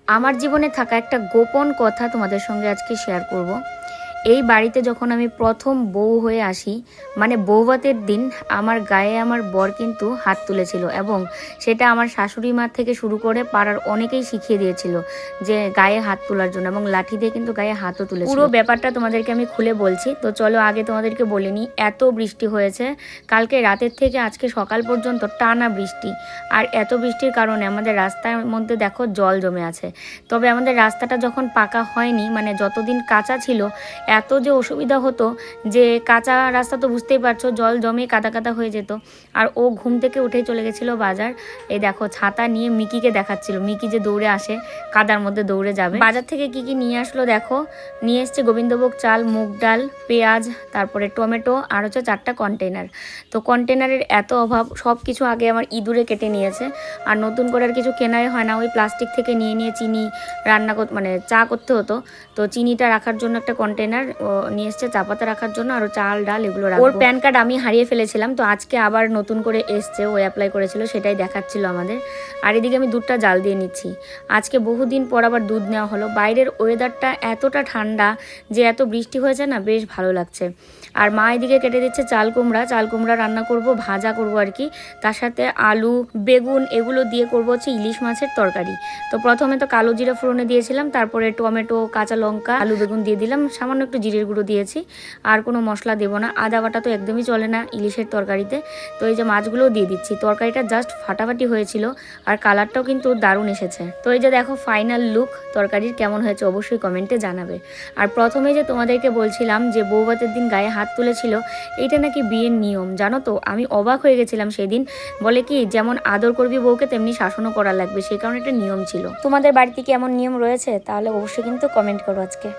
আমার জীবনে থাকা একটা গোপন কথা তোমাদের সঙ্গে আজকে শেয়ার করব। এই বাড়িতে যখন আমি প্রথম বউ হয়ে আসি, মানে বৌভাতের দিন, আমার গায়ে আমার বর কিন্তু হাত তুলেছিল এবং সেটা আমার শাশুড়ি মা থেকে শুরু করে পাড়ার অনেকেই শিখিয়ে দিয়েছিল যে গায়ে হাত তোলার জন্য, এবং লাঠি দিয়ে কিন্তু গায়ে হাতও তুলেছিল। পুরো ব্যাপারটা তোমাদেরকে আমি খুলে বলছি। তো চলো আগে তোমাদেরকে বলে নিই। এত বৃষ্টি হয়েছে কালকে রাতের থেকে আজকে সকাল পর্যন্ত, টানা বৃষ্টি। আর এত বৃষ্টির কারণে আমাদের রাস্তার মধ্যে দেখো জল জমে আছে। তবে আমাদের রাস্তাটা যখন পাকা হয়নি, মানে যতদিন কাঁচা ছিল, এত যে অসুবিধা হতো যে কাঁচা রাস্তা তো বুঝতেই পারছো, জল জমে কাদা কাদা হয়ে যেত। আর ও ঘুম থেকে উঠেই চলে গেছিলো বাজার। এই দেখো ছাতা নিয়ে মিকিকে দেখাচ্ছিল, মিকি যে দৌড়ে আসে, কাদার মধ্যে দৌড়ে যাবে। বাজার থেকে কি কি নিয়ে আসলো দেখো। নিয়ে এসছে গোবিন্দভোগ চাল, মুগ ডাল, পেঁয়াজ, তারপরে টমেটো, আর হচ্ছে 4টা কন্টেনার। তো কন্টেনারের এত অভাব, সব কিছু আগে আমার ইঁদুরে কেটে নিয়েছে। আর নতুন করে আর কিছু কেনাই হয় না, ওই প্লাস্টিক থেকে নিয়ে নিয়ে চিনি রান্না মানে চা করতে হতো। তো চিনিটা রাখার জন্য একটা কন্টেনার নিয়ে এসছে, চা পাতা রাখার জন্য, আরও চাল ডাল এগুলো রাখবো। ওর প্যান কার্ড আমি হারিয়ে ফেলেছিলাম, তো আজকে আবার নতুন করে এসছে, ও অ্যাপ্লাই করেছিল, সেটাই দেখাচ্ছিল আমাদের। আর এদিকে আমি দুধটা জাল দিয়ে নিচ্ছি। আজকে বহুদিন পর আবার দুধ নেওয়া হলো। বাইরের ওয়েদারটা এতটা ঠান্ডা যে এত বৃষ্টি হয়েছে না, বেশ ভালো লাগছে। আর মা এদিকে কেটে দিচ্ছে চাল কুমড়া রান্না করব, ভাজা করব আর কি। তার সাথে আলু, বেগুন এগুলো দিয়ে করব হচ্ছে ইলিশ মাছের তরকারি। তো প্রথমে তো কালো জিরা ফোড়নে দিয়েছিলাম, তারপরে টমেটো, কাঁচা লঙ্কা, আলু বেগুন দিয়ে দিলাম, সামান্য একটু জিরের গুঁড়ো দিয়েছি। আর কোনো মশলা দেবো না, আদা বাটা তো একদমই চলে না ইলিশের তরকারিতে। তো এই যে মাছগুলোও দিয়ে দিচ্ছি। তরকারিটা জাস্ট ফাটাফাটি হয়েছিল, আর কালারটাও কিন্তু দারুণ এসেছে। তো এই যে দেখো ফাইনাল লুক তরকারির কেমন হয়েছে অবশ্যই কমেন্টে জানাবে। আর প্রথমে যে তোমাদেরকে বলছিলাম যে বৌভাতের দিন গায়ে হাত তুলেছিল, এইটা নাকি বিয়ের নিয়ম, জানো তো? আমি অবাক হয়ে গেছিলাম সেদিন। বলে কি, যেমন আদর করবি বউকে তেমনি শাসনও করা লাগবে, সেই কারণে একটা নিয়ম ছিল। তোমাদের বাড়িতে কি এমন নিয়ম রয়েছে? তাহলে অবশ্যই কিন্তু কমেন্ট করো আজকে।